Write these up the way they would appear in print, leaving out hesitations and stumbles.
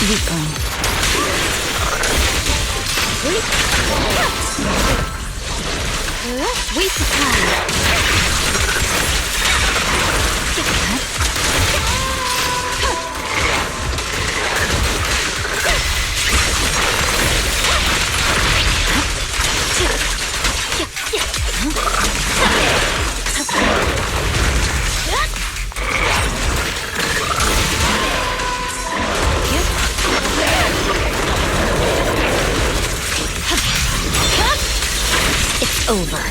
Weakling. We It's over.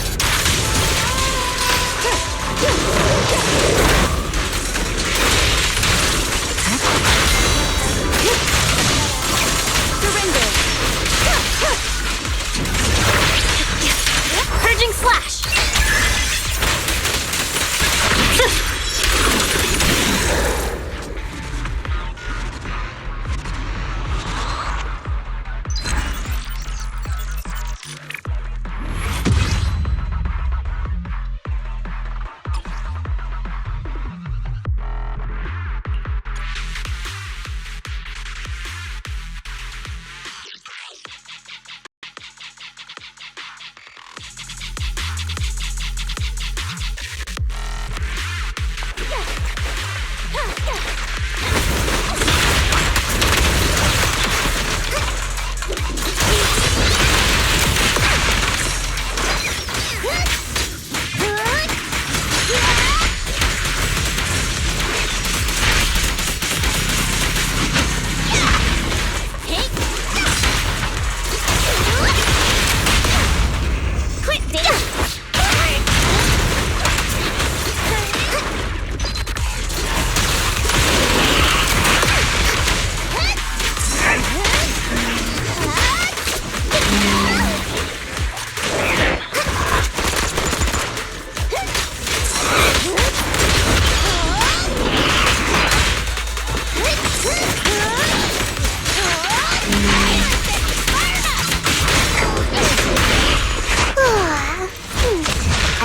Surrender. Purging slash.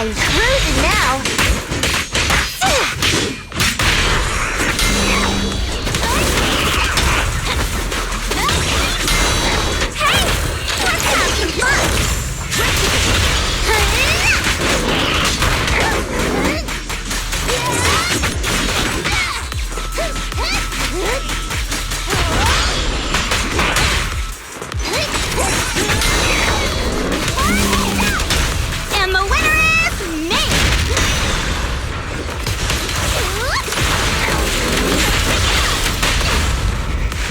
I'm cruising now. Hey, let's have some fun. And the winner is me!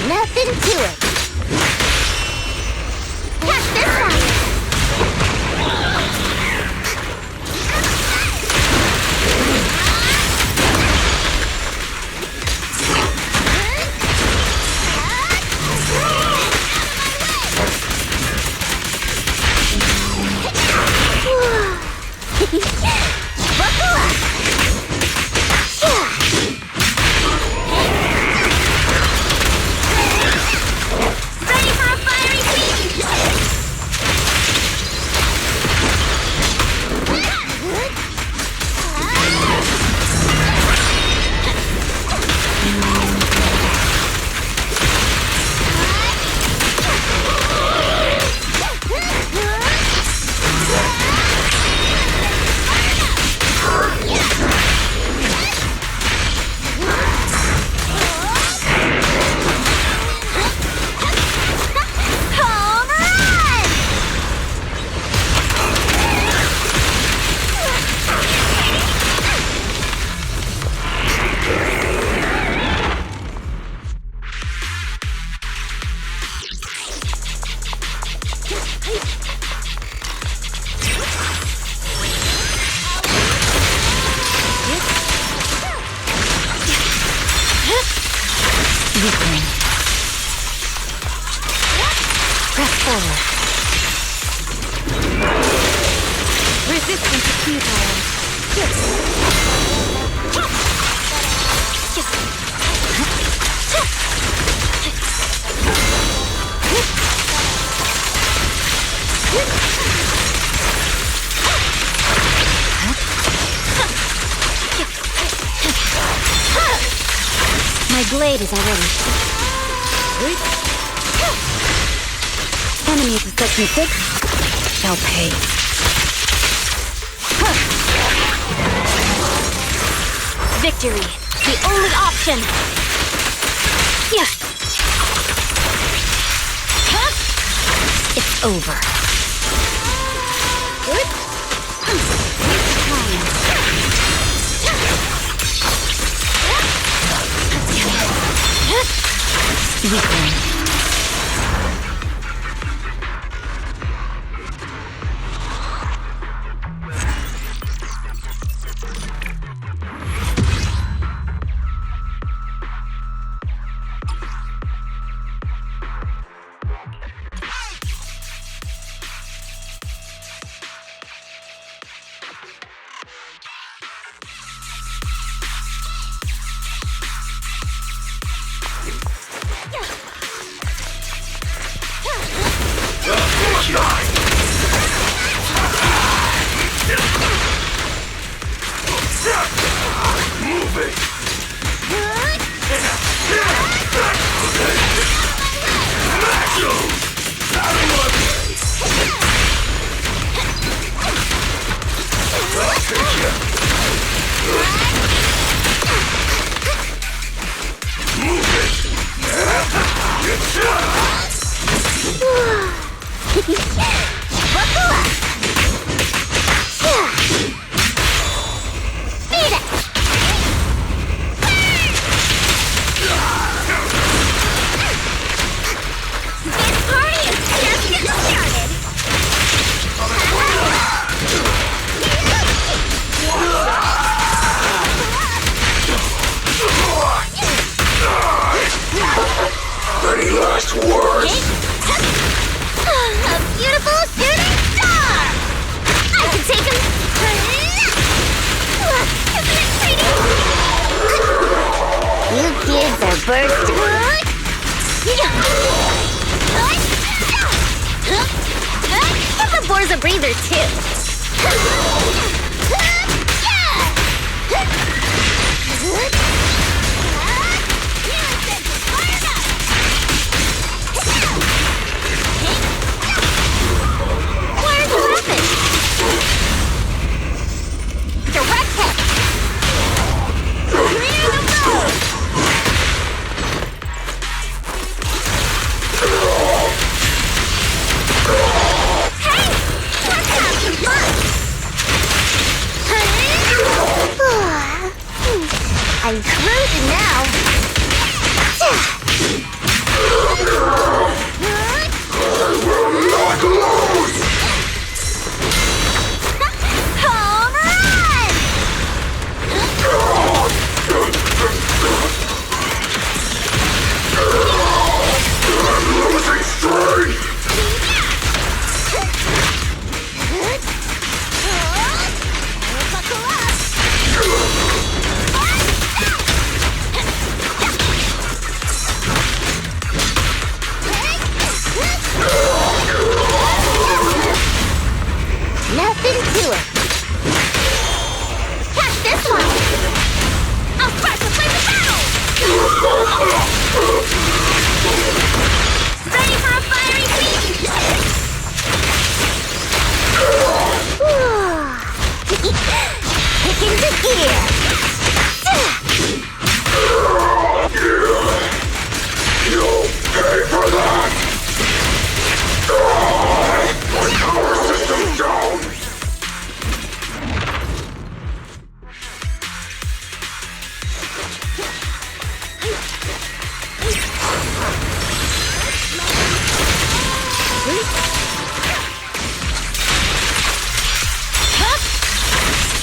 Nothing to it. Catch this one! Buckle up! Ready for a fiery feast! Home run! Weakling. Press forward. Resistance is futile. My blade is already. Enemies of Section 6 shall pay. Victory, the only option. Yes. It's over. Weakling. Any last words? A beautiful shooting star! I can take him! Isn't it pretty? You kids are bursting. Pepperbore's a breather too. I'm cruising now. Not lose! Home run! I'm losing strength! Buckle up! Nothing to it. Catch this one. I'll start to play the battle. Ready for a fiery beat? Kick into gear. You'll pay for that! My power system's down!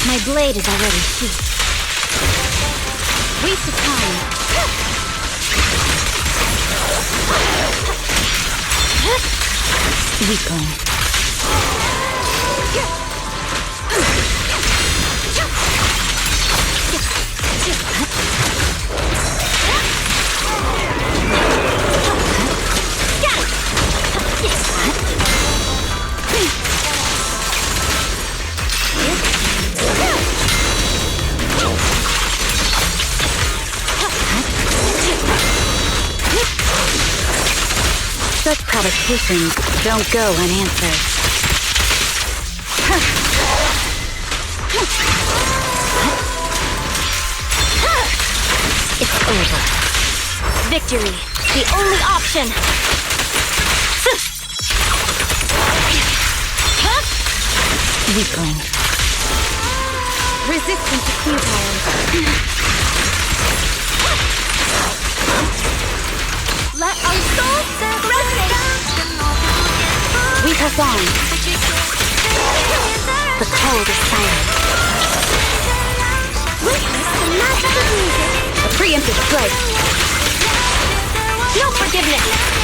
My blade is already sheathed. Waste of time. Weakling. Such provocations don't go unanswered. It's over. Victory, the only option. Weakling. Resistant to futile. Let our souls resonate. We press on. The cold is silent. Witness the magic of music. A preemptive strike. No forgiveness.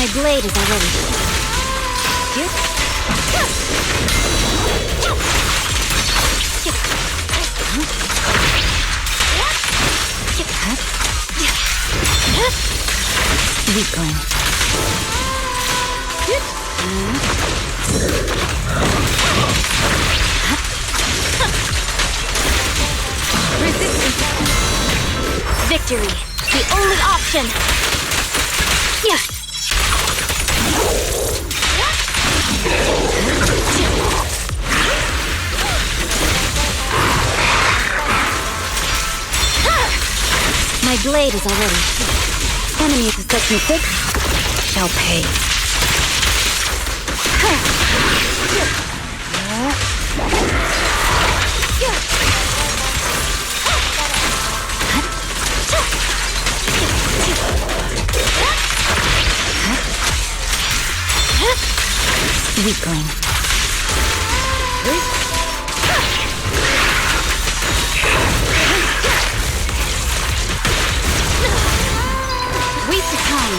My blade is already. Weakling. Resistance. Victory, the only option. Yeah. My blade is already. Enemy to section 6 shall pay. Weakling. Waste of time.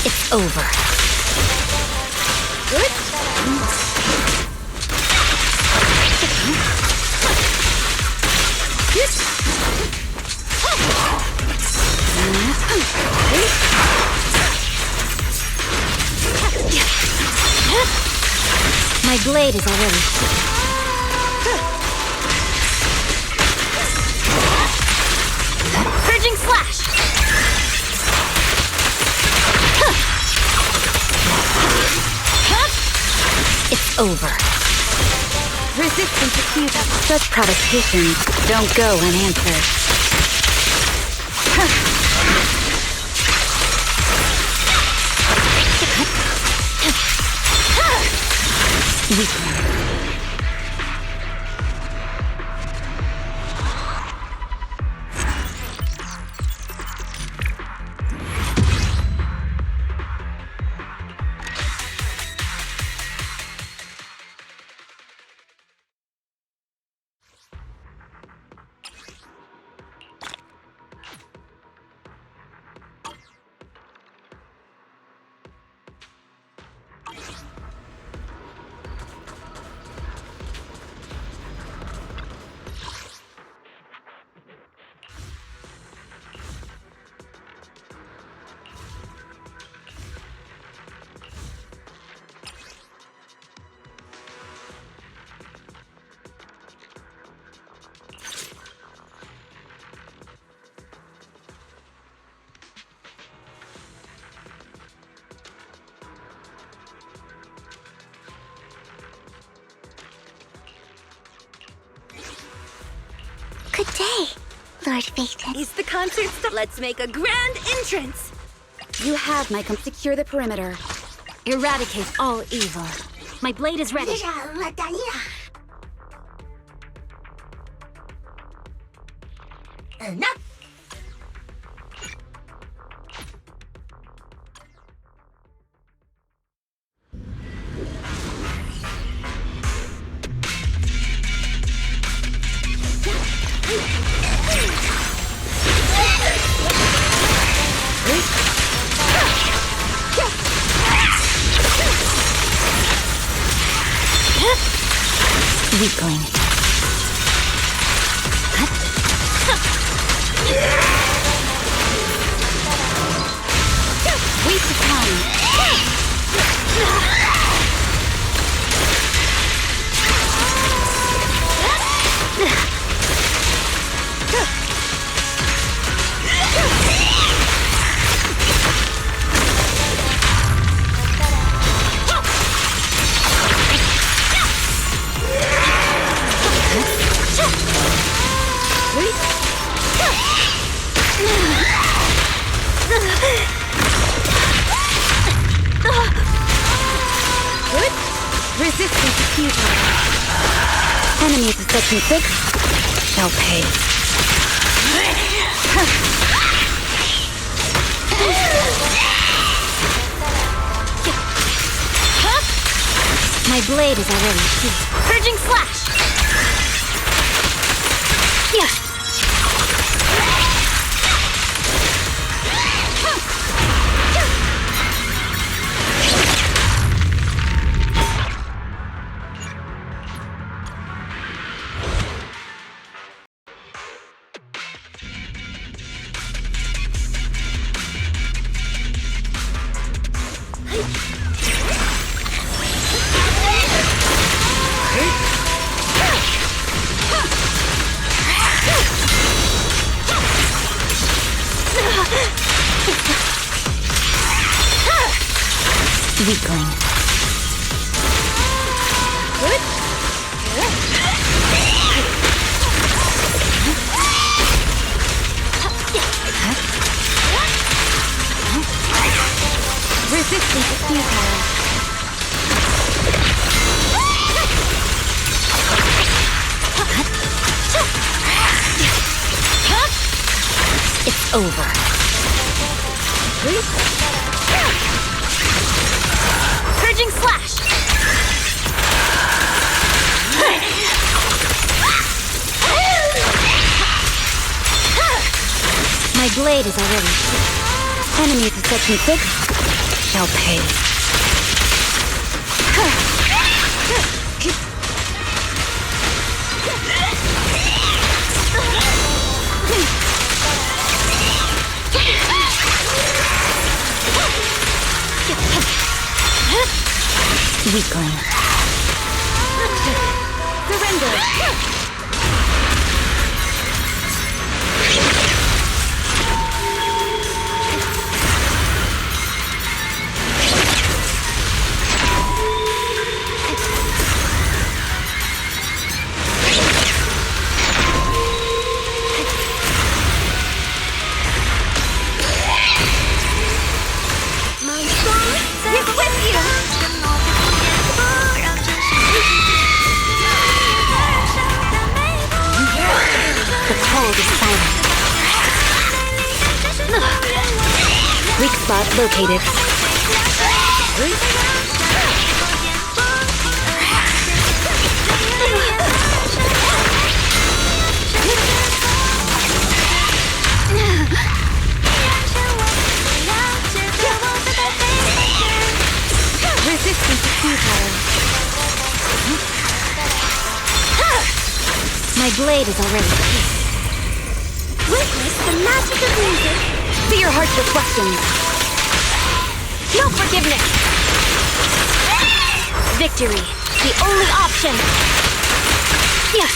It's over. Good. My blade is already. Purging slash. It's over. Resistance to futile. Such provocations don't go unanswered. Weakling. Good day, Lord Phaeton. Is the concert Let's make a grand entrance! You have my secure the perimeter. Eradicate all evil. My blade is ready. Enough! Weakling. Waste of time. Resistance is futile. Enemies of section 6 shall pay. My blade is already heat. Purging slash! Yeah. Weakling. Resistance is futile. It's over. Surging slash! My blade is already. Enemies who touch me quick shall pay. Weakling. Surrender. Weak spot located. Resistance is futile. My blade is already peace. Witness the magic of music. See your heart's reflections. No forgiveness. Victory, the only option. Yeah.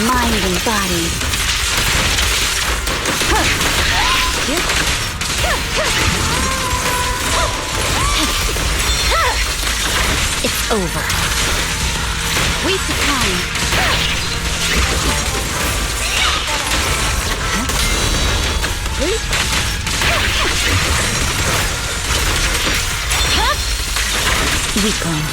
Mind and body. It's over. Waste of time. Weakling.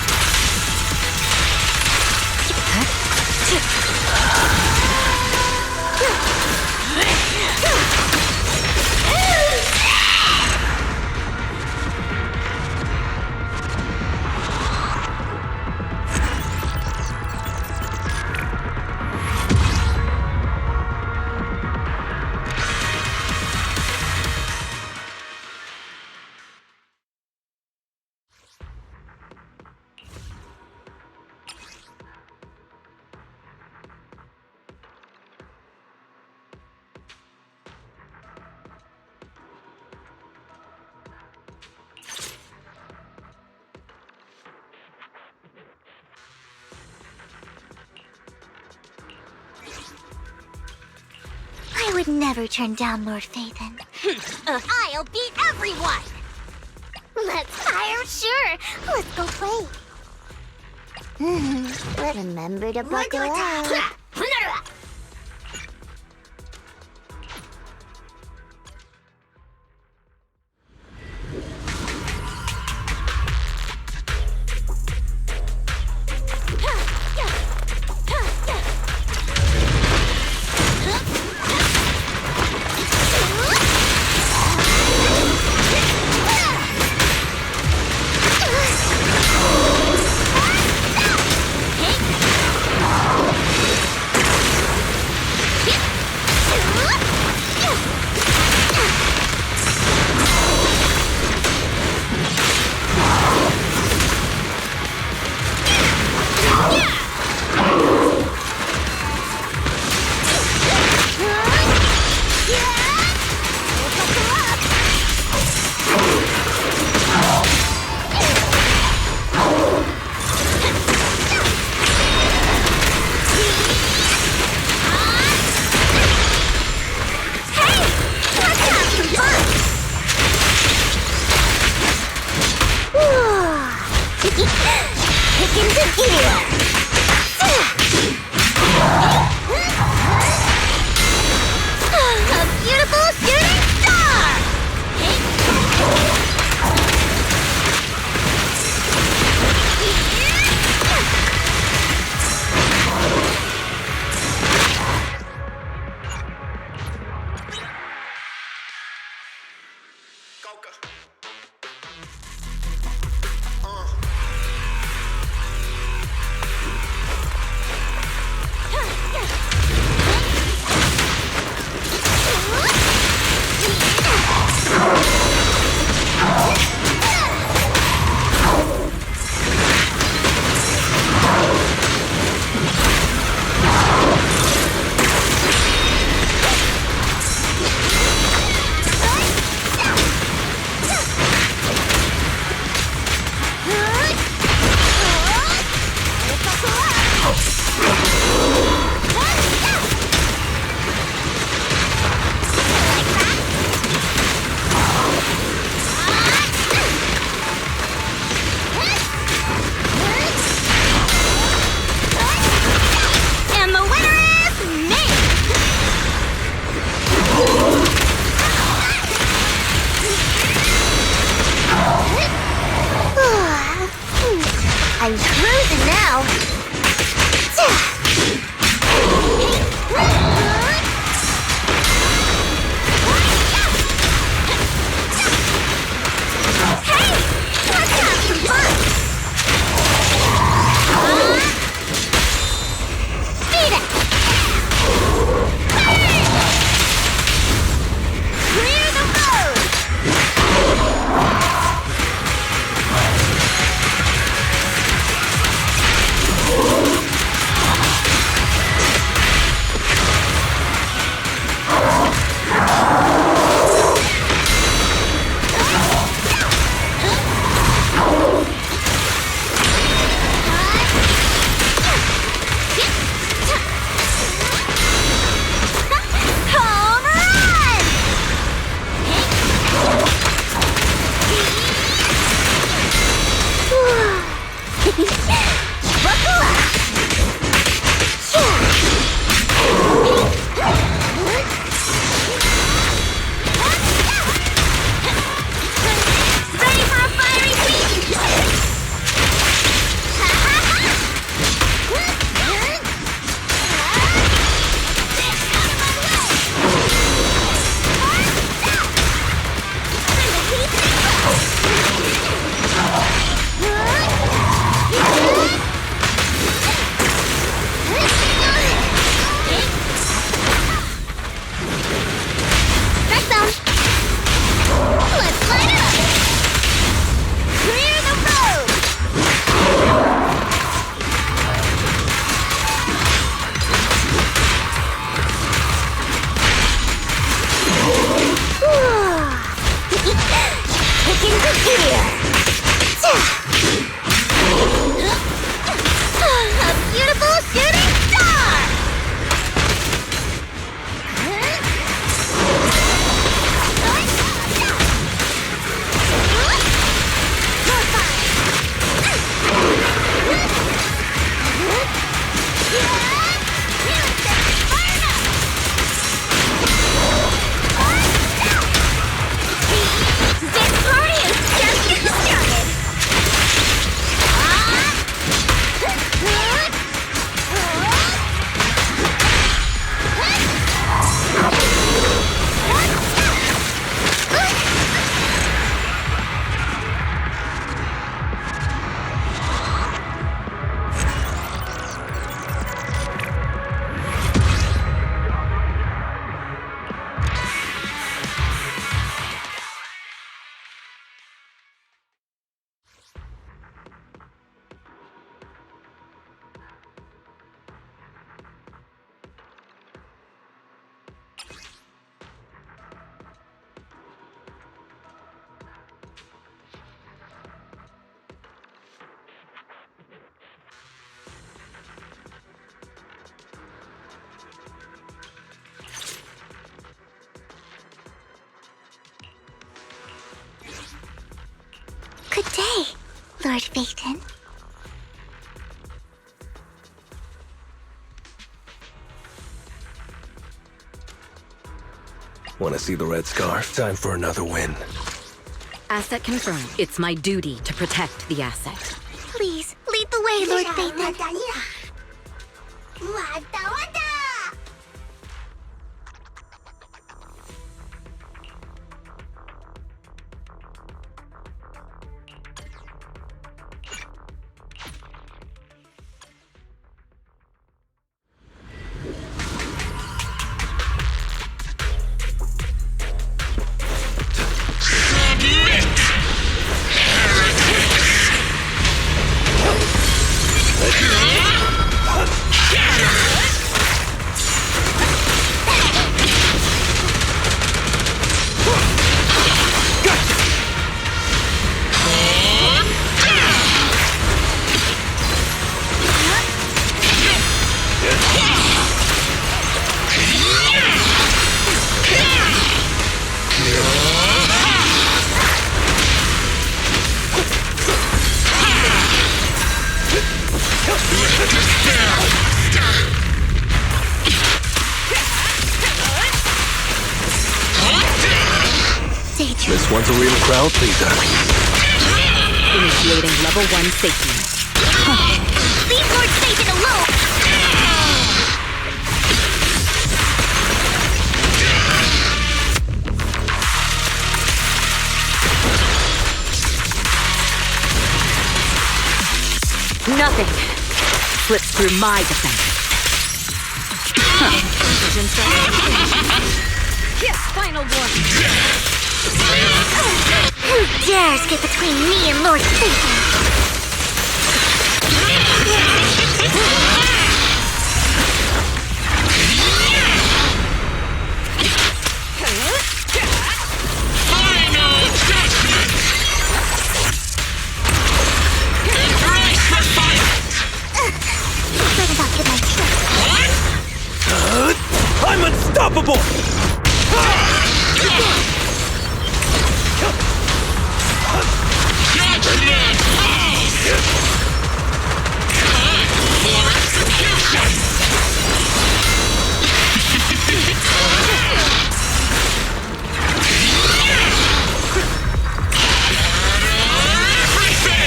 I would never turn down Lord Phaethon. I'll beat everyone! Let's fire, sure! Let's go play. Remember to buckle up. I'm cruising now. Hey, let's have some fun. Beat it. Clear the road. Good day, Lord Phaeton. Want to see the red scarf? Time for another win. Asset confirmed. It's my duty to protect the asset. Please, lead the way, Lord Phaeton. This one's a real crowd pleaser. Initiating level 1 safety. Leave Lord Satan alone! Nothing slips through my defense. Yes, final warning. Who dares get between me and Lord Satan? Final judgment! Embrace the fight! Better not get my trick. I'm unstoppable! Judgment falls! For execution! Everything!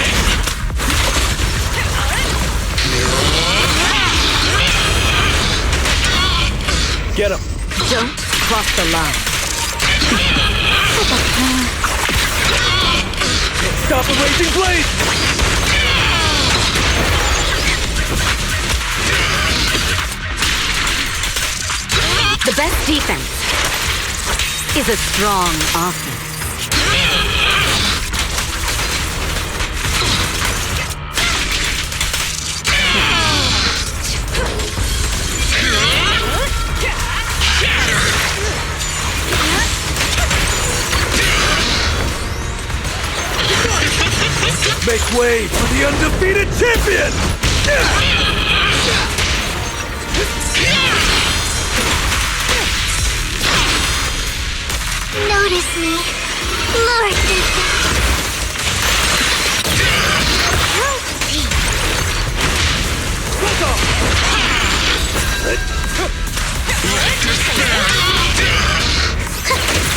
Get him! Don't cross the line. Stop the raging blade! The best defense is a strong offense. Make way for the undefeated champion! Notice me, Lord Satan.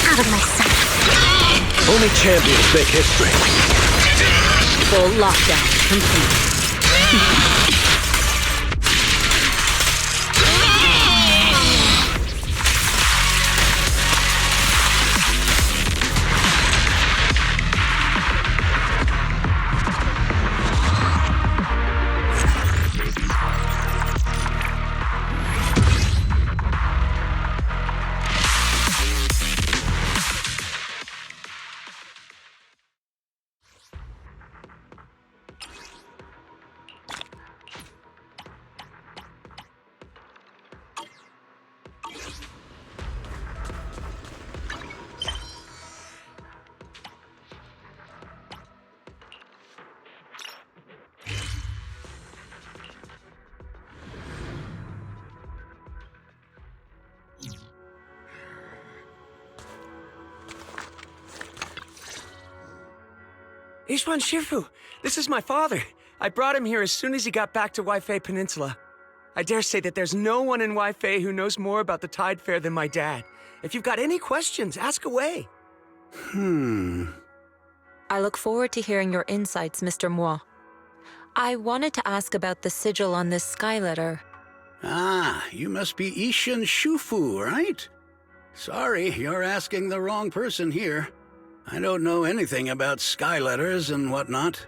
Out of my sight. Only champions make history. Full lockdown complete. Ishwan Shifu, this is my father. I brought him here as soon as he got back to Waifei Peninsula. I dare say that there's no one in Waifei who knows more about the Tide Fair than my dad. If you've got any questions, ask away. I look forward to hearing your insights, Mr. Moi. I wanted to ask about the sigil on this sky letter. Ah, you must be Ishin Shufu, right? Sorry, you're asking the wrong person here. I don't know anything about sky letters and whatnot.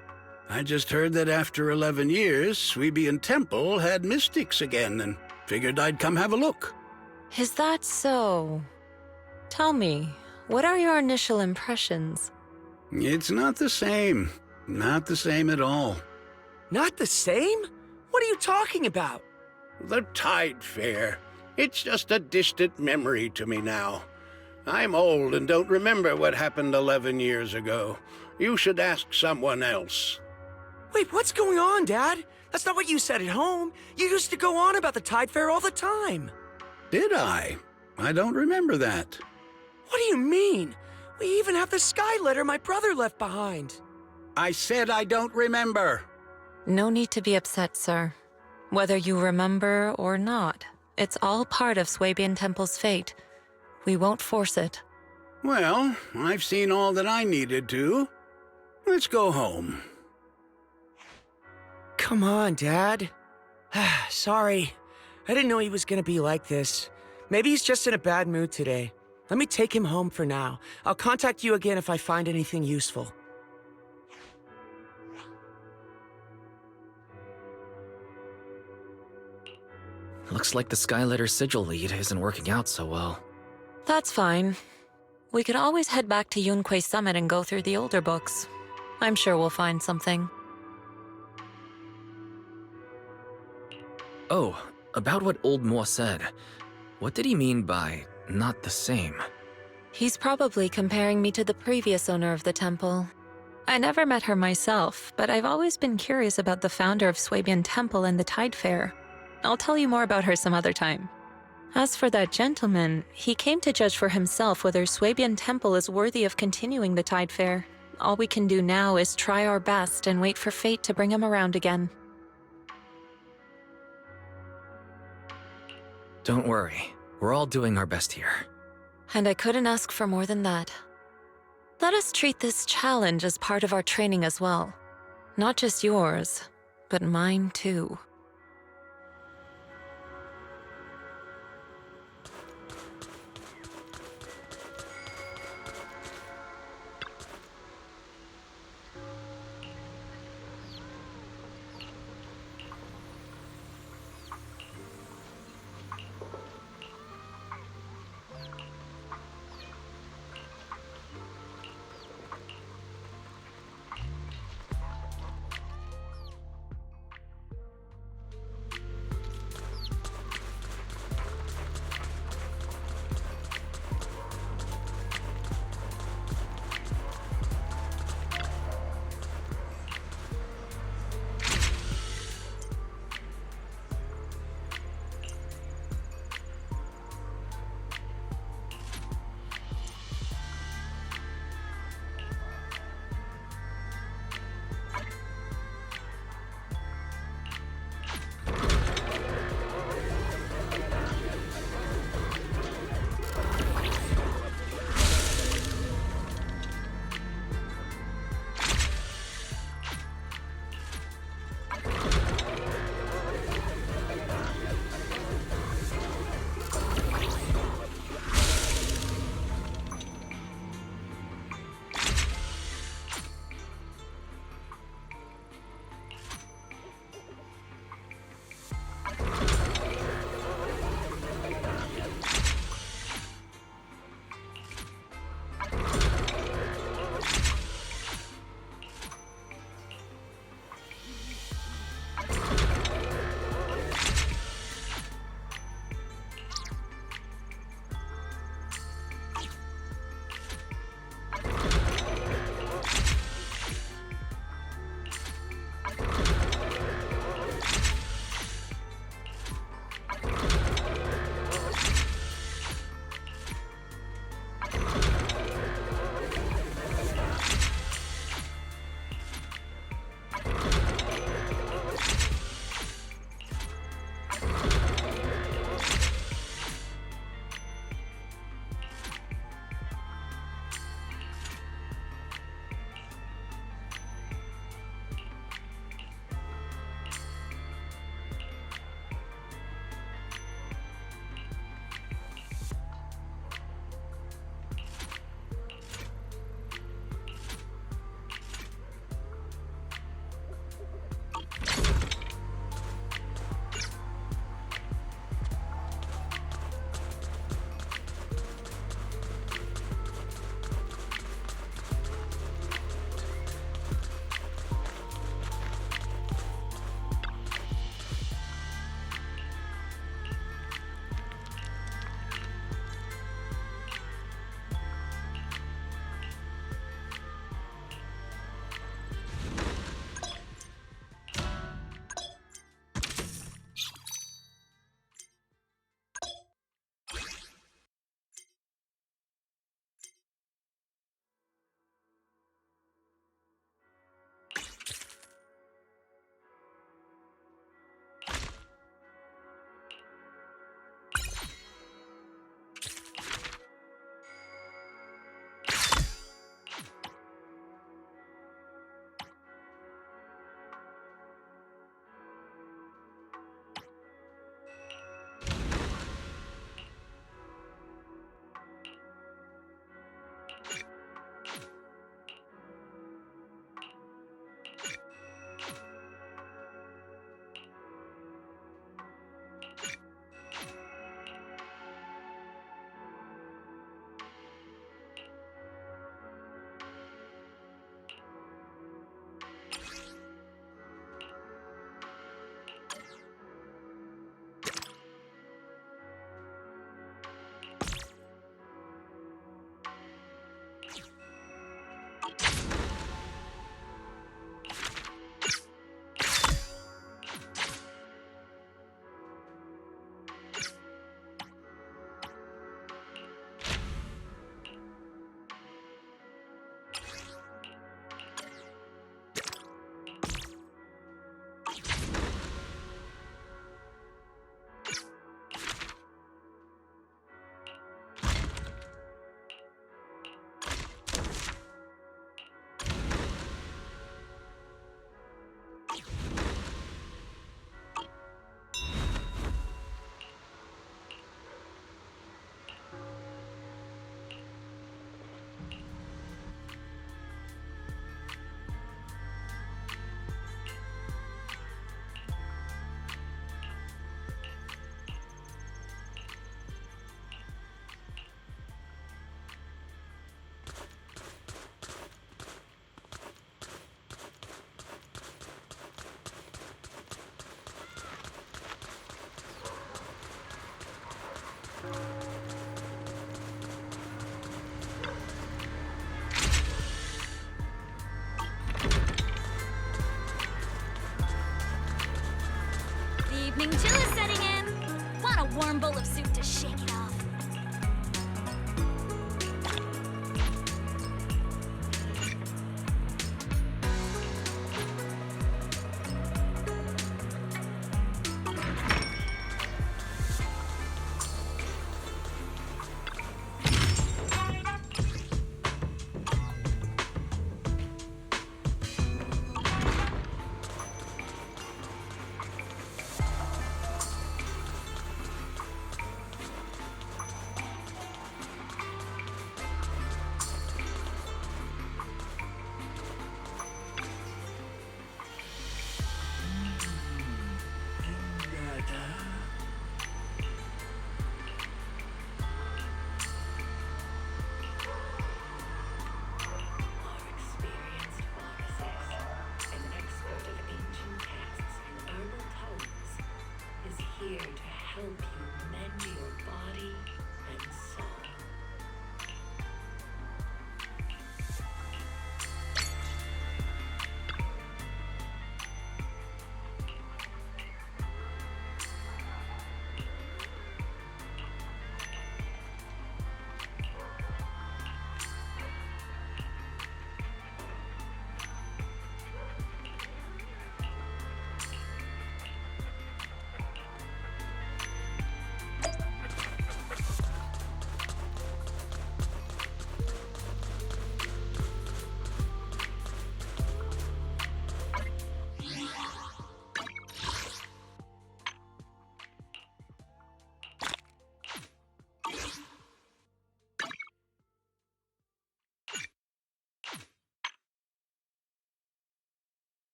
I just heard that after 11 years, Suibian Temple had mystics again and figured I'd come have a look. Is that so? Tell me, what are your initial impressions? It's not the same. Not the same at all. Not the same? What are you talking about? The Tide Fair. It's just a distant memory to me now. I'm old and don't remember what happened 11 years ago. You should ask someone else. Wait, what's going on, Dad? That's not what you said at home. You used to go on about the Tide Fair all the time. Did I? I don't remember that. What do you mean? We even have the sky letter my brother left behind. I said I don't remember. No need to be upset, sir. Whether you remember or not, it's all part of Suibian Temple's fate. We won't force it. Well, I've seen all that I needed to. Let's go home. Come on, Dad. Sorry. I didn't know he was gonna be like this. Maybe he's just in a bad mood today. Let me take him home for now. I'll contact you again if I find anything useful. Looks like the Skyletter sigil lead isn't working out so well. That's fine. We could always head back to Yunquei Summit and go through the older books. I'm sure we'll find something. Oh, about what old Mo said. What did he mean by not the same? He's probably comparing me to the previous owner of the temple. I never met her myself, but I've always been curious about the founder of Swabian Temple and the Tide Fair. I'll tell you more about her some other time. As for that gentleman, he came to judge for himself whether Swabian Temple is worthy of continuing the Tide Fair. All we can do now is try our best and wait for fate to bring him around again. Don't worry. We're all doing our best here. And I couldn't ask for more than that. Let us treat this challenge as part of our training as well. Not just yours, but mine too. Evening chill is setting in. Want a warm bowl of soup to shake it off.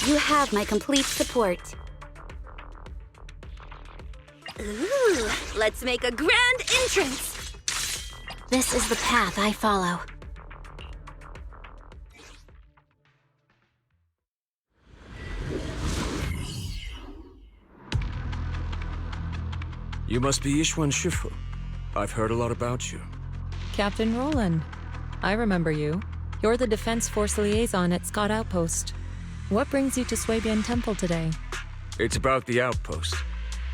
You have my complete support. Ooh, let's make a grand entrance. This is the path I follow. You must be Ishwan Shifu. I've heard a lot about you. Captain Roland. I remember you. You're the Defense Force liaison at Scott Outpost. What brings you to Swabian Temple today? It's about the outpost.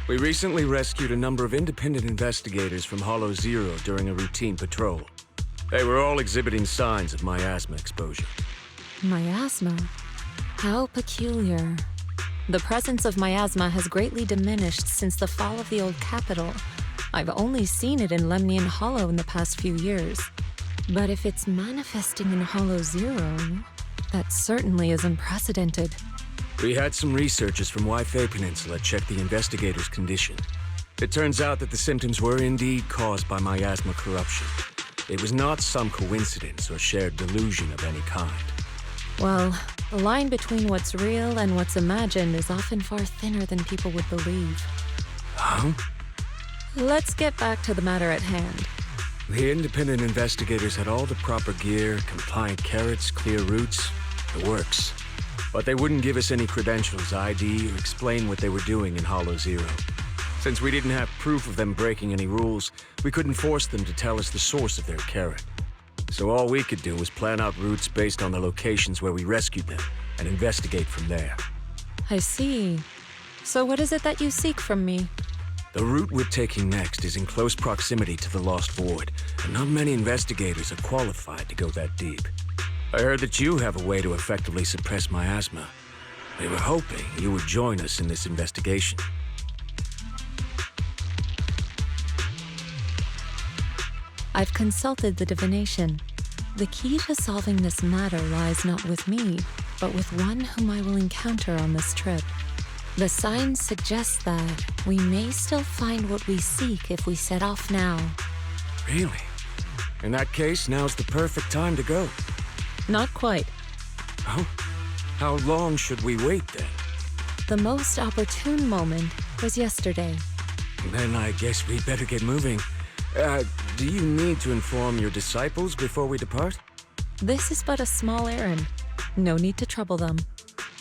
We recently rescued a number of independent investigators from Hollow Zero during a routine patrol. They were all exhibiting signs of miasma exposure. Miasma? How peculiar. The presence of miasma has greatly diminished since the fall of the old capital. I've only seen it in Lemnian Hollow in the past few years. But if it's manifesting in Hollow Zero, that certainly is unprecedented. We had some researchers from Waifei Peninsula check the investigators' condition. It turns out that the symptoms were indeed caused by miasma corruption. It was not some coincidence or shared delusion of any kind. Well, the line between what's real and what's imagined is often far thinner than people would believe. Huh? Let's get back to the matter at hand. The independent investigators had all the proper gear, compliant carrots, clear routes, the works. But they wouldn't give us any credentials, ID, or explain what they were doing in Hollow Zero. Since we didn't have proof of them breaking any rules, we couldn't force them to tell us the source of their carrot. So all we could do was plan out routes based on the locations where we rescued them and investigate from there. I see. So what is it that you seek from me? The route we're taking next is in close proximity to the Lost Void, and not many investigators are qualified to go that deep. I heard that you have a way to effectively suppress miasma. We were hoping you would join us in this investigation. I've consulted the divination. The key to solving this matter lies not with me, but with one whom I will encounter on this trip. The signs suggest that we may still find what we seek if we set off now. Really? In that case, now's the perfect time to go. Not quite. Oh? How long should we wait then? The most opportune moment was yesterday. Then I guess we better get moving. Do you need to inform your disciples before we depart? This is but a small errand. No need to trouble them.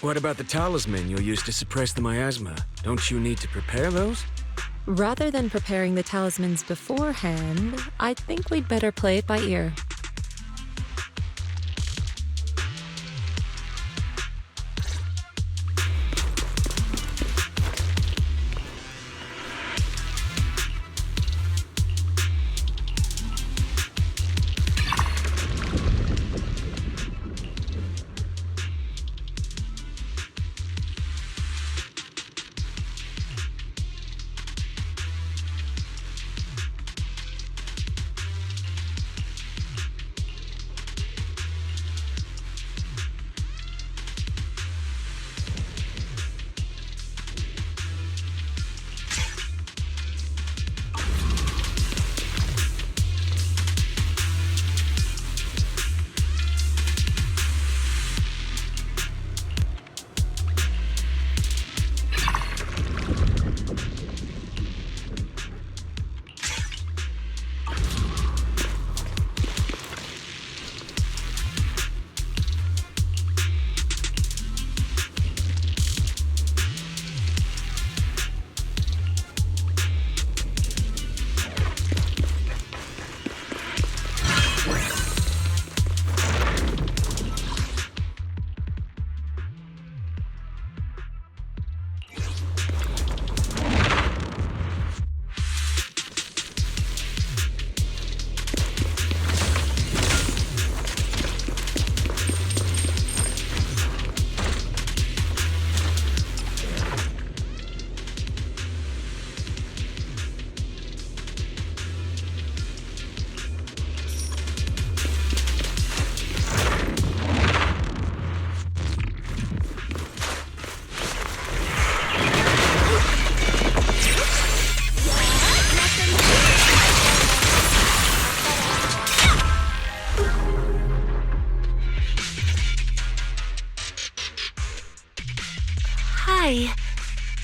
What about the talisman you'll use to suppress the miasma? Don't you need to prepare those? Rather than preparing the talismans beforehand, I think we'd better play it by ear. Hi.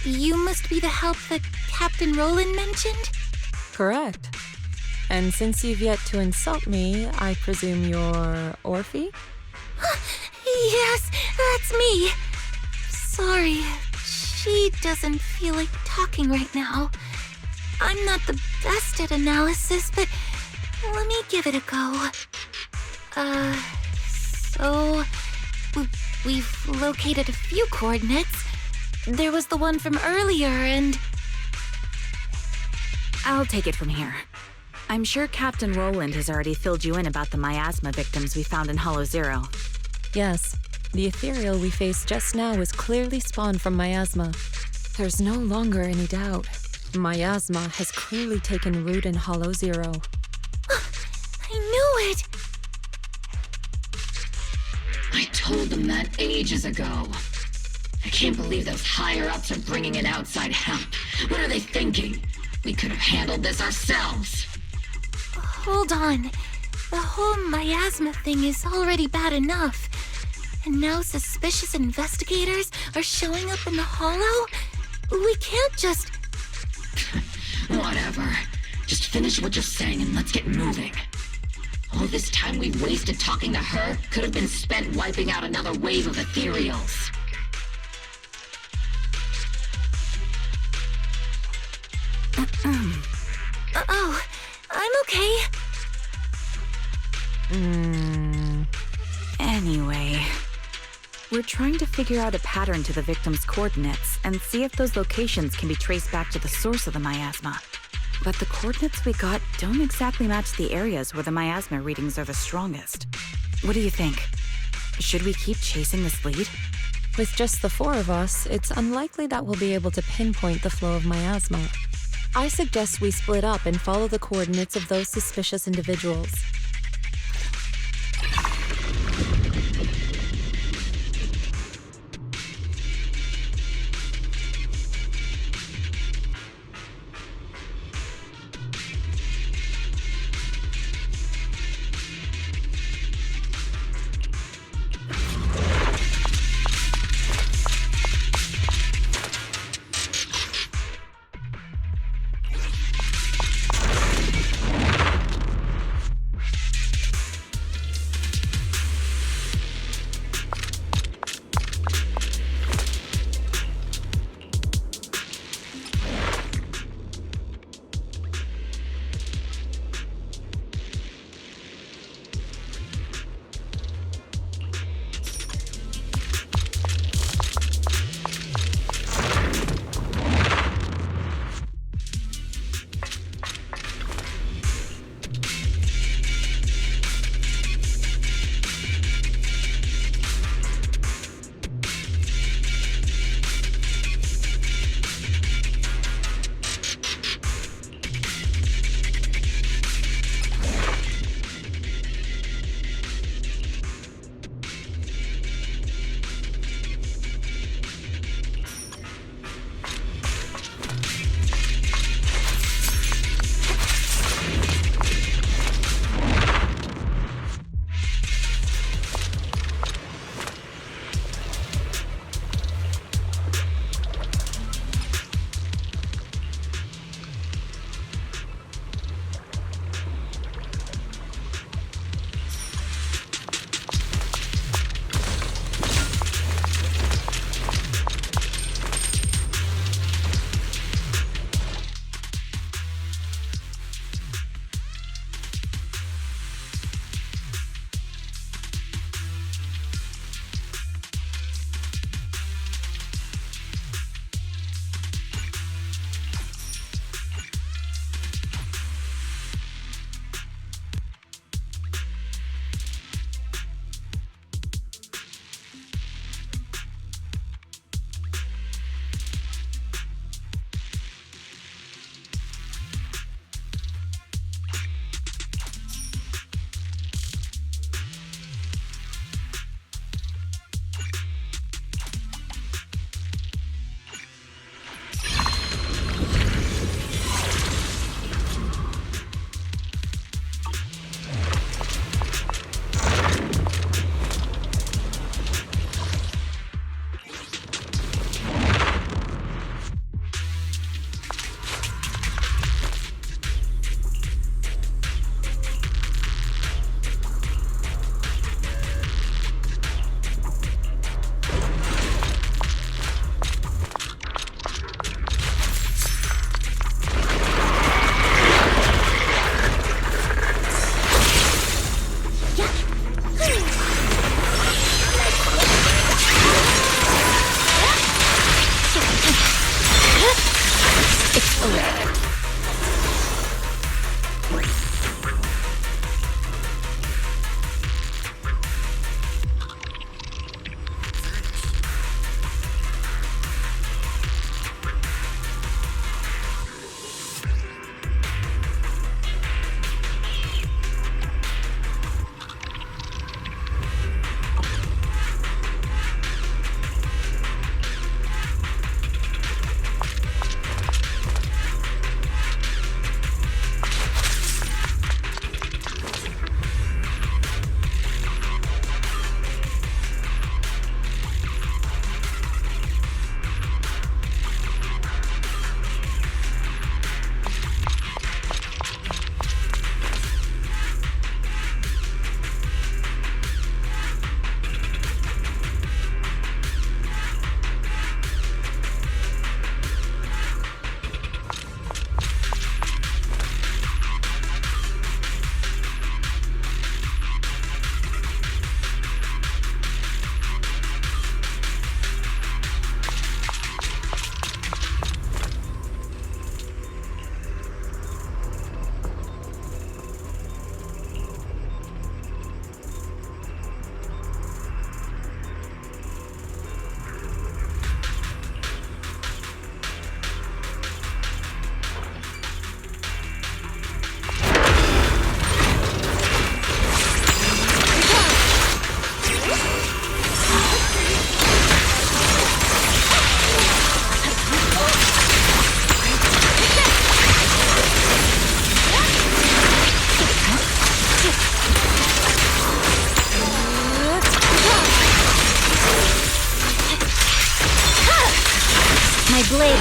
You must be the help that Captain Roland mentioned? Correct. And since you've yet to insult me, I presume you're Orphe? Yes, that's me. Sorry, she doesn't feel like talking right now. I'm not the best at analysis, but let me give it a go. So we've located a few coordinates. There was the one from earlier, and I'll take it from here. I'm sure Captain Roland has already filled you in about the miasma victims we found in Hollow Zero. Yes, the ethereal we faced just now was clearly spawned from miasma. There's no longer any doubt. Miasma has clearly taken root in Hollow Zero. I knew it! I told them that ages ago. I can't believe those higher-ups are bringing in outside help. What are they thinking? We could have handled this ourselves. Hold on. The whole miasma thing is already bad enough. And now suspicious investigators are showing up in the Hollow? We can't just... Whatever. Just finish what you're saying and let's get moving. All this time we wasted talking to her could have been spent wiping out another wave of ethereals. Oh, I'm okay. Anyway, we're trying to figure out a pattern to the victim's coordinates and see if those locations can be traced back to the source of the miasma. But the coordinates we got don't exactly match the areas where the miasma readings are the strongest. What do you think? Should we keep chasing this lead? With just the 4 of us, it's unlikely that we'll be able to pinpoint the flow of miasma. I suggest we split up and follow the coordinates of those suspicious individuals.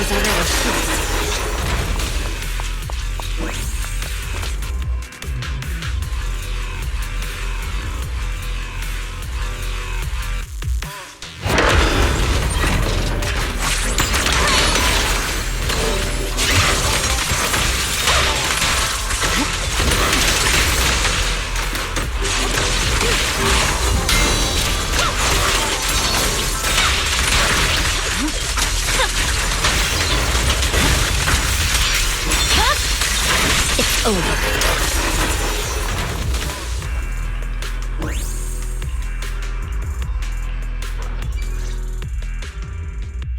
is already.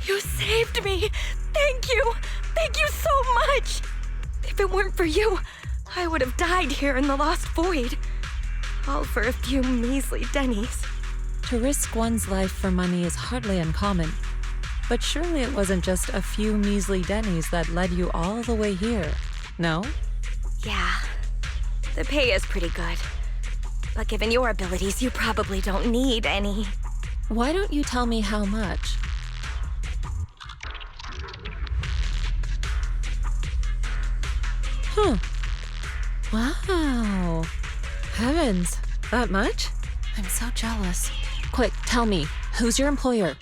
You saved me! Thank you! Thank you so much! If it weren't for you, I would have died here in the Lost Void. All for a few measly dennies. To risk one's life for money is hardly uncommon. But surely it wasn't just a few measly dennies that led you all the way here, no? Yeah, the pay is pretty good. But given your abilities, you probably don't need any. Why don't you tell me how much? Huh. Wow. Heavens, that much? I'm so jealous. Quick, tell me, who's your employer?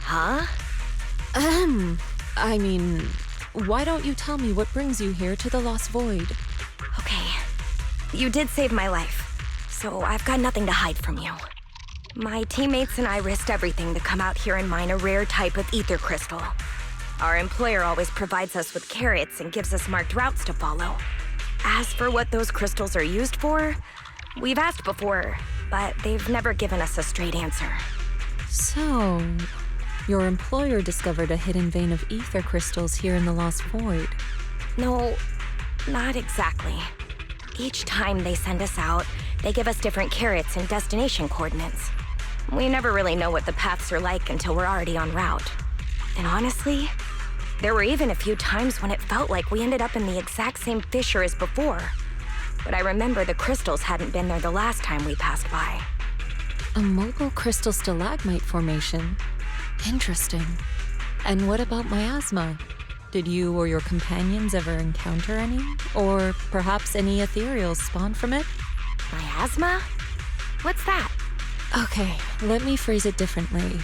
Huh? I mean, why don't you tell me what brings you here to the Lost Void? Okay, you did save my life, so I've got nothing to hide from you. My teammates and I risked everything to come out here and mine a rare type of ether crystal. Our employer always provides us with carrots and gives us marked routes to follow. As for what those crystals are used for, we've asked before, but they've never given us a straight answer. So, your employer discovered a hidden vein of ether crystals here in the Lost Void. No, not exactly. Each time they send us out, they give us different carrots and destination coordinates. We never really know what the paths are like until we're already en route. And honestly, there were even a few times when it felt like we ended up in the exact same fissure as before. But I remember the crystals hadn't been there the last time we passed by. A mobile crystal stalagmite formation. Interesting. And what about miasma? Did you or your companions ever encounter any? Or perhaps any ethereals spawn from it? Miasma? What's that? Okay, let me phrase it differently.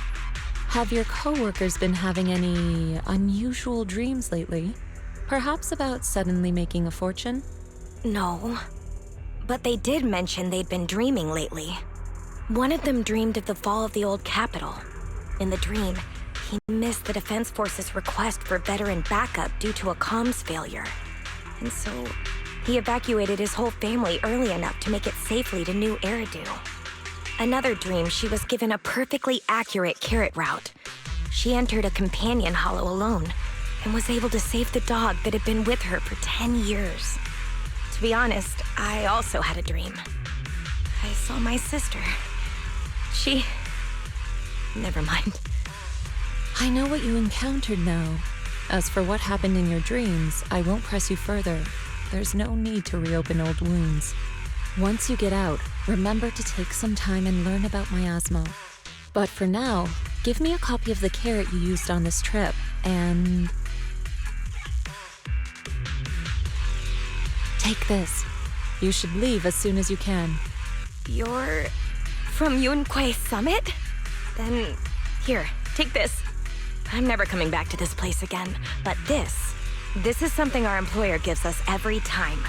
Have your coworkers been having any unusual dreams lately? Perhaps about suddenly making a fortune? No. But they did mention they'd been dreaming lately. One of them dreamed of the fall of the old capital. In the dream, he missed the Defense Force's request for veteran backup due to a comms failure. And so, he evacuated his whole family early enough to make it safely to New Eridu. Another dream, she was given a perfectly accurate carrot route. She entered a companion hollow alone and was able to save the dog that had been with her for 10 years. To be honest, I also had a dream. I saw my sister. Never mind. I know what you encountered now. As for what happened in your dreams, I won't press you further. There's no need to reopen old wounds. Once you get out, remember to take some time and learn about miasma. But for now, give me a copy of the carrot you used on this trip, and... take this. You should leave as soon as you can. You're from Yunquay Summit? Then, here, take this. I'm never coming back to this place again, but this is something our employer gives us every time.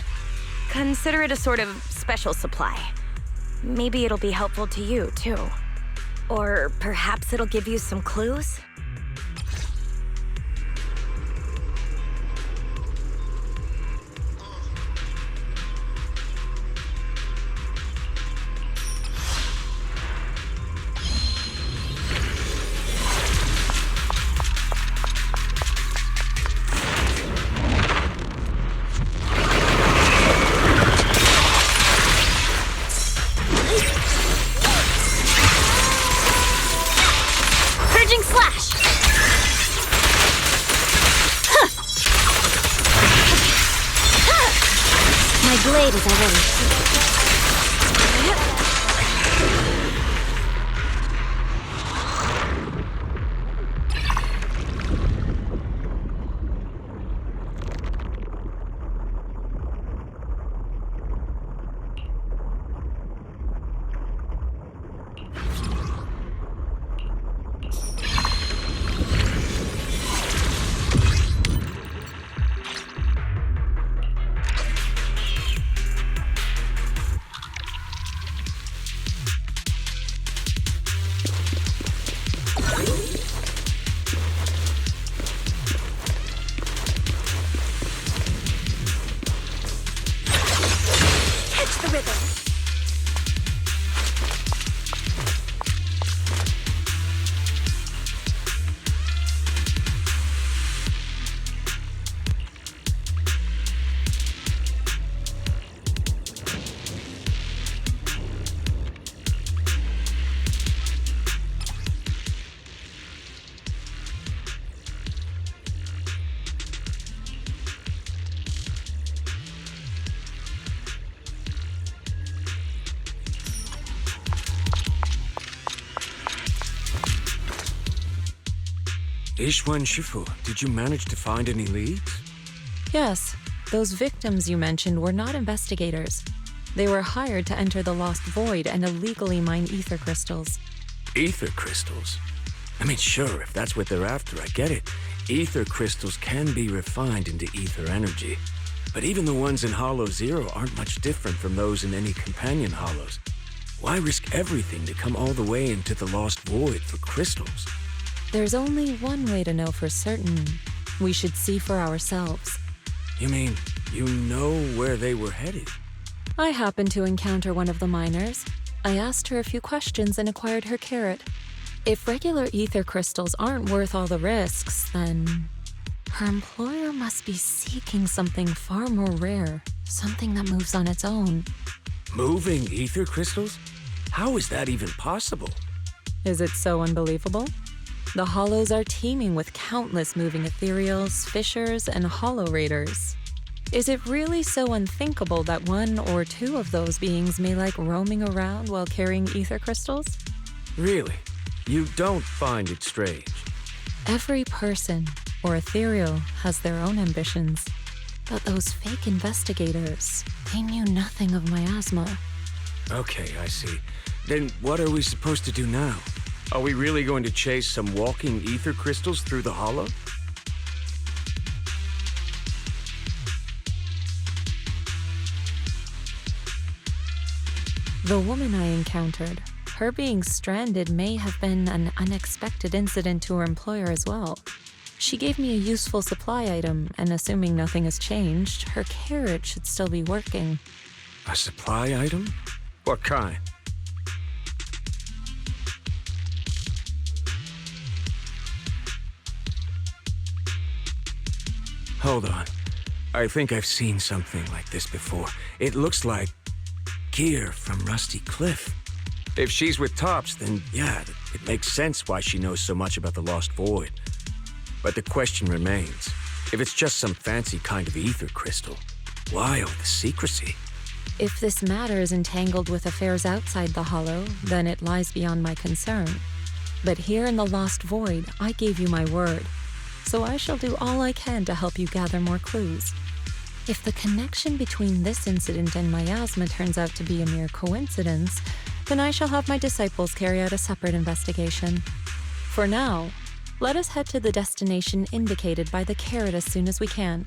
Consider it a sort of special supply. Maybe it'll be helpful to you, too. Or perhaps it'll give you some clues? blade is already. Ishwan Shifu, did you manage to find any leads? Yes, those victims you mentioned were not investigators. They were hired to enter the Lost Void and illegally mine ether crystals. Ether crystals? I mean, sure, if that's what they're after, I get it. Ether crystals can be refined into ether energy. But even the ones in Hollow Zero aren't much different from those in any companion hollows. Why risk everything to come all the way into the Lost Void for crystals? There's only one way to know for certain. We should see for ourselves. You mean, you know where they were headed? I happened to encounter one of the miners. I asked her a few questions and acquired her carrot. If regular ether crystals aren't worth all the risks, then her employer must be seeking something far more rare, something that moves on its own. Moving ether crystals? How is that even possible? Is it so unbelievable? The hollows are teeming with countless moving ethereals, fissures, and hollow raiders. Is it really so unthinkable that one or two of those beings may like roaming around while carrying ether crystals? Really? You don't find it strange? Every person or ethereal has their own ambitions. But those fake investigators, they knew nothing of miasma. Okay, I see. Then what are we supposed to do now? Are we really going to chase some walking ether crystals through the hollow? The woman I encountered, her being stranded may have been an unexpected incident to her employer as well. She gave me a useful supply item, and assuming nothing has changed, her carrot should still be working. A supply item? What kind? Hold on. I think I've seen something like this before. It looks like gear from Rusty Cliff. If she's with Tops, then yeah, it makes sense why she knows so much about the Lost Void. But the question remains, if it's just some fancy kind of ether crystal, why all the secrecy? If this matter is entangled with affairs outside the Hollow, then it lies beyond my concern. But here in the Lost Void, I gave you my word, so I shall do all I can to help you gather more clues. If the connection between this incident and miasma turns out to be a mere coincidence, then I shall have my disciples carry out a separate investigation. For now, let us head to the destination indicated by the carrot as soon as we can.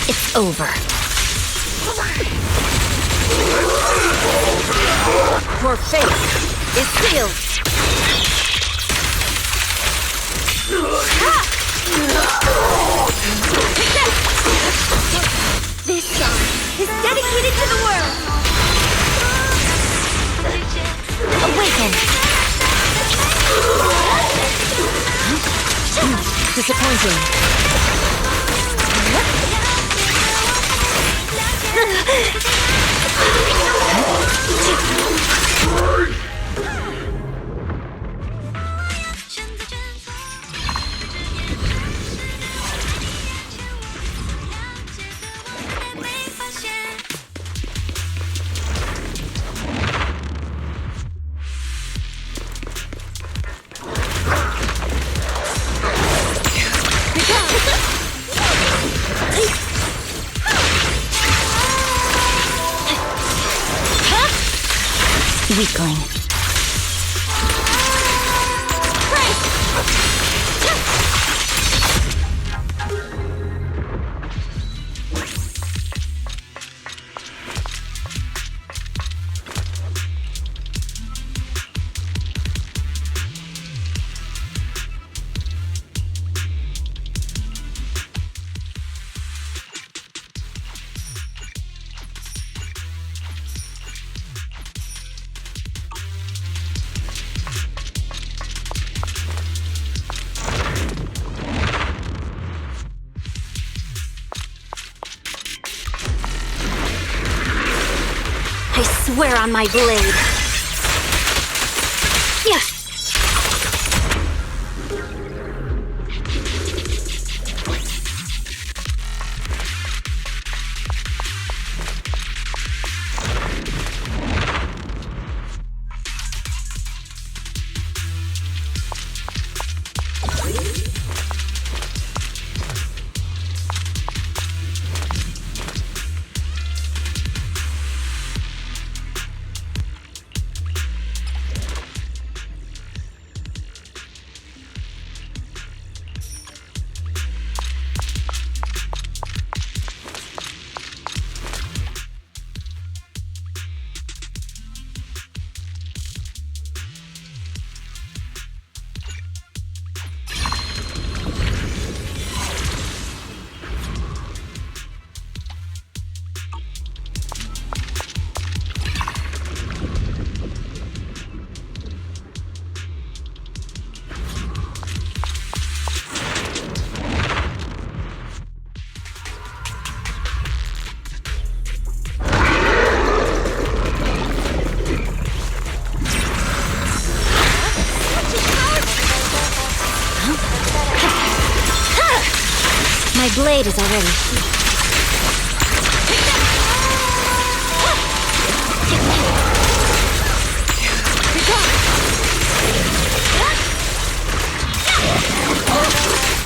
It's over. Your fate is sealed. This song is dedicated to the world. Awaken. Disappointing. Weakling. I swear on my blade. Yeah. My blade is already.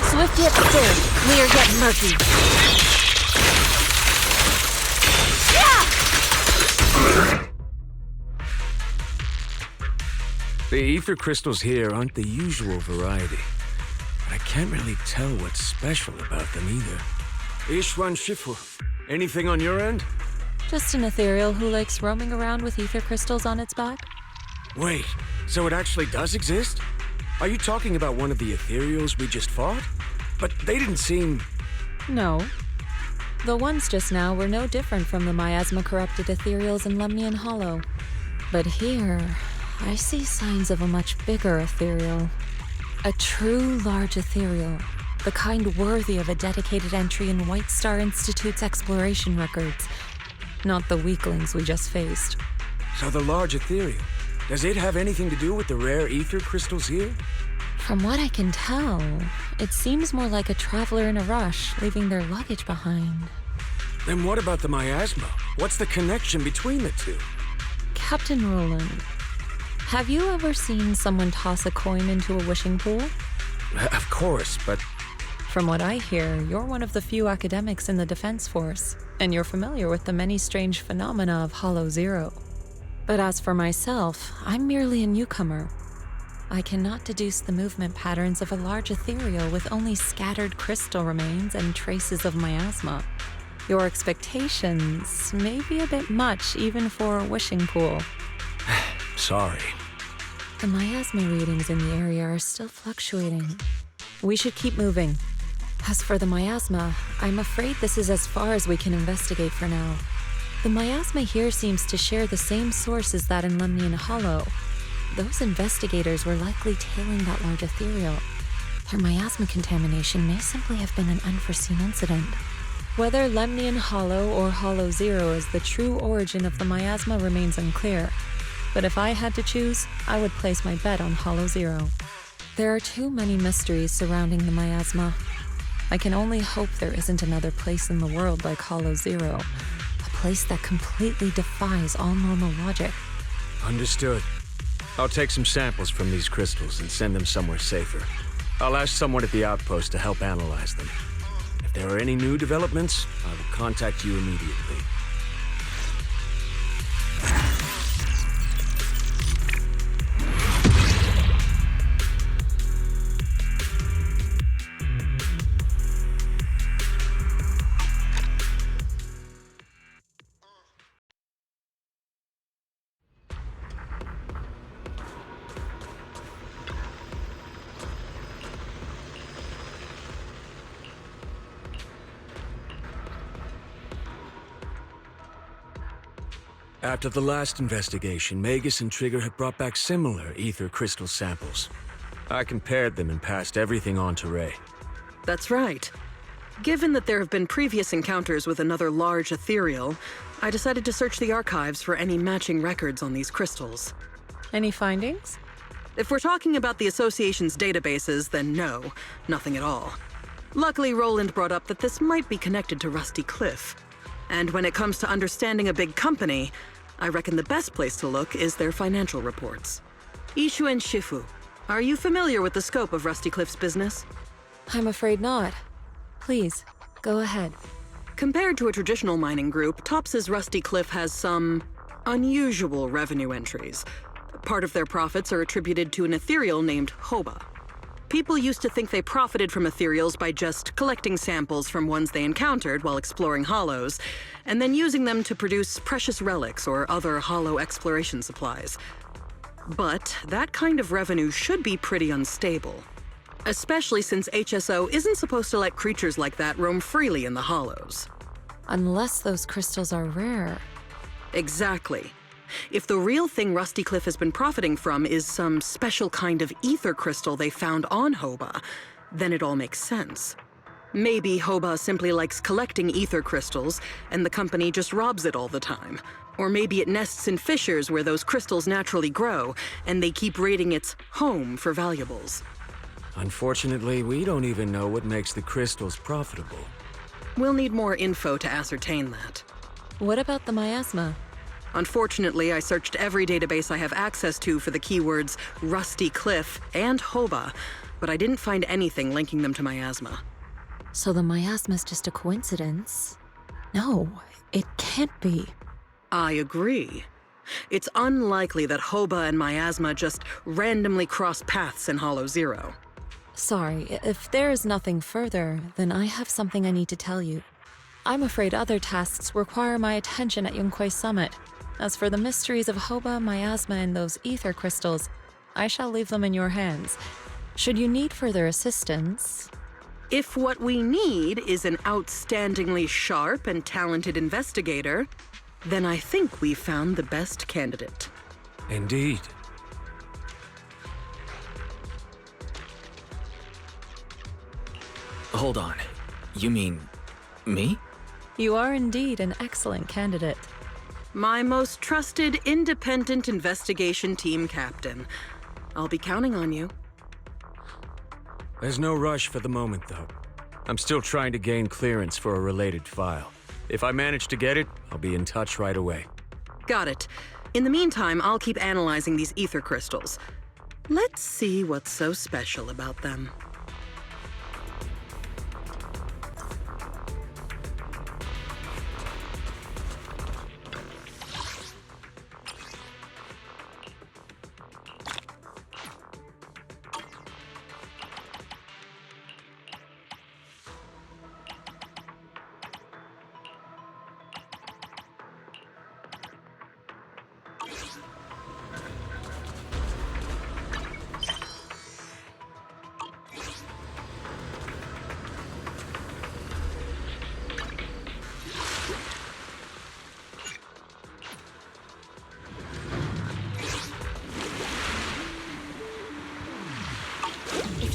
Swift yet still, clear yet murky. The ether crystals here aren't the usual variety. I can't really tell what's special about them either. Ishwan Shifu, anything on your end? Just an ethereal who likes roaming around with ether crystals on its back. Wait, so it actually does exist? Are you talking about one of the ethereals we just fought? But they didn't seem... No. The ones just now were no different from the miasma-corrupted ethereals in Lemnian Hollow. But here, I see signs of a much bigger ethereal. A true large ethereal, the kind worthy of a dedicated entry in White Star Institute's exploration records, not the weaklings we just faced. So the large ethereal, does it have anything to do with the rare ether crystals here? From what I can tell, it seems more like a traveler in a rush, leaving their luggage behind. Then what about the miasma? What's the connection between the two? Captain Roland, have you ever seen someone toss a coin into a wishing pool? Of course, but... From what I hear, you're one of the few academics in the Defense Force, and you're familiar with the many strange phenomena of Hollow Zero. But as for myself, I'm merely a newcomer. I cannot deduce the movement patterns of a large ethereal with only scattered crystal remains and traces of miasma. Your expectations may be a bit much even for a wishing pool. Sorry. The miasma readings in the area are still fluctuating. We should keep moving. As for the miasma, I'm afraid this is as far as we can investigate for now. The miasma here seems to share the same source as that in Lemnian Hollow. Those investigators were likely tailing that large ethereal. Their miasma contamination may simply have been an unforeseen incident. Whether Lemnian Hollow or Hollow Zero is the true origin of the miasma remains unclear. But if I had to choose, I would place my bet on Hollow Zero. There are too many mysteries surrounding the miasma. I can only hope there isn't another place in the world like Hollow Zero, a place that completely defies all normal logic. Understood. I'll take some samples from these crystals and send them somewhere safer. I'll ask someone at the outpost to help analyze them. If there are any new developments, I will contact you immediately. After the last investigation, Magus and Trigger had brought back similar ether crystal samples. I compared them and passed everything on to Ray. That's right. Given that there have been previous encounters with another large ethereal, I decided to search the archives for any matching records on these crystals. Any findings? If we're talking about the Association's databases, then no, nothing at all. Luckily, Roland brought up that this might be connected to Rusty Cliff. And when it comes to understanding a big company, I reckon the best place to look is their financial reports. Ishu and Shifu, are you familiar with the scope of Rusty Cliff's business? I'm afraid not. Please, go ahead. Compared to a traditional mining group, Tops's Rusty Cliff has some unusual revenue entries. Part of their profits are attributed to an ethereal named Hoba. People used to think they profited from ethereals by just collecting samples from ones they encountered while exploring hollows, and then using them to produce precious relics or other hollow exploration supplies. But that kind of revenue should be pretty unstable, especially since HSO isn't supposed to let creatures like that roam freely in the hollows. Unless those crystals are rare. Exactly. If the real thing Rusty Cliff has been profiting from is some special kind of ether crystal they found on Hoba, then it all makes sense. Maybe Hoba simply likes collecting ether crystals, and the company just robs it all the time. Or maybe it nests in fissures where those crystals naturally grow, and they keep raiding its home for valuables. Unfortunately, we don't even know what makes the crystals profitable. We'll need more info to ascertain that. What about the miasma? Unfortunately, I searched every database I have access to for the keywords Rusty Cliff and Hoba, but I didn't find anything linking them to miasma. So the miasma's just a coincidence? No, it can't be. I agree. It's unlikely that Hoba and miasma just randomly cross paths in Hollow Zero. Sorry, if there is nothing further, then I have something I need to tell you. I'm afraid other tasks require my attention at Yunquai Summit. As for the mysteries of Hoba, miasma, and those ether crystals, I shall leave them in your hands. Should you need further assistance... If what we need is an outstandingly sharp and talented investigator, then I think we found the best candidate. Indeed. Hold on. You mean... me? You are indeed an excellent candidate. My most trusted independent investigation team captain. I'll be counting on you. There's no rush for the moment, though. I'm still trying to gain clearance for a related file. If I manage to get it, I'll be in touch right away. Got it. In the meantime, I'll keep analyzing these ether crystals. Let's see what's so special about them.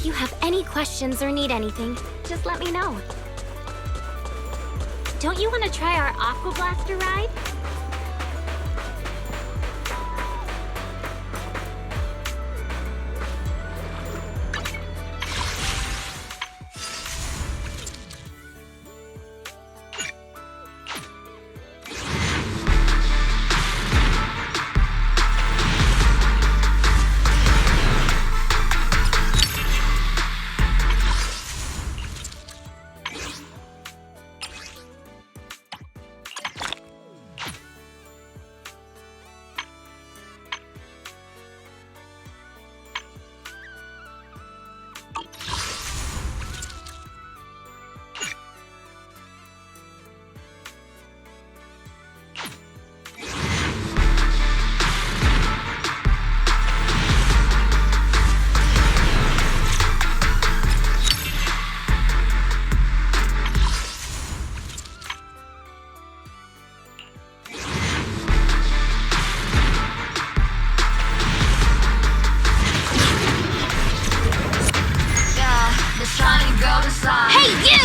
If you have any questions or need anything, just let me know. Don't you want to try our Aqua Blaster ride? Hey, you!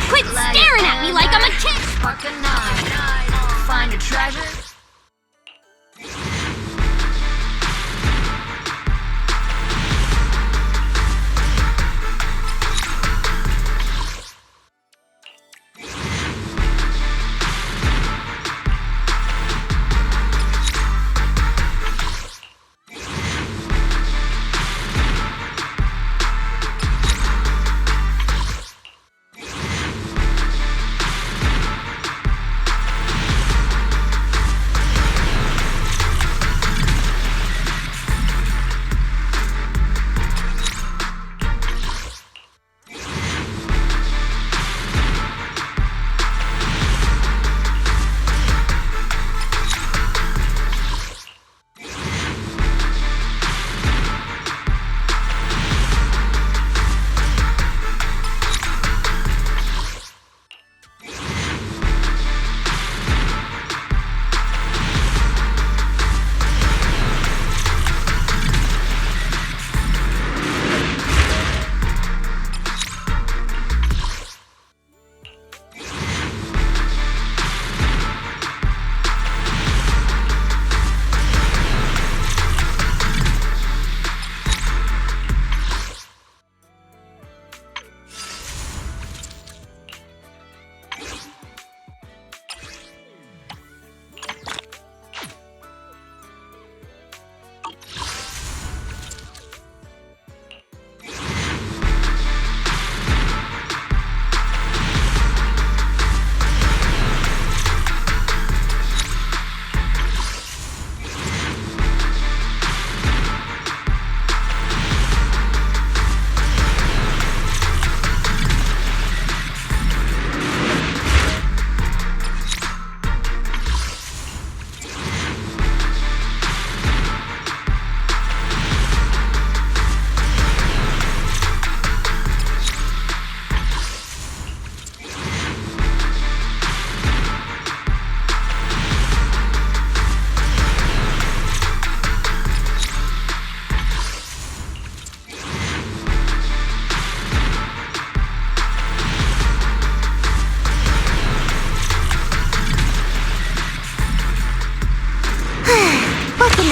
Quit staring at me like I'm a kid! Spark a nine. Find a treasure.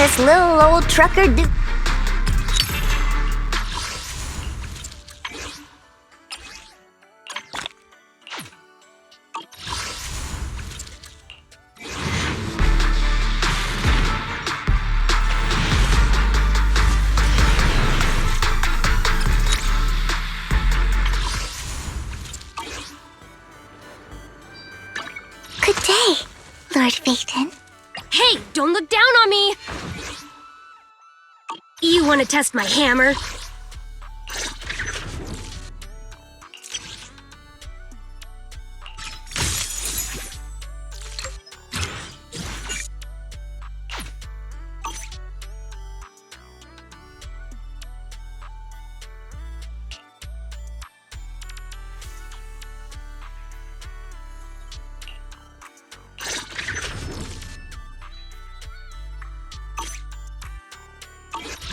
This little old trucker do. Good day, Lord Phaeton. Hey, don't look down on me! You want to test my hammer?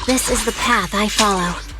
This is the path I follow.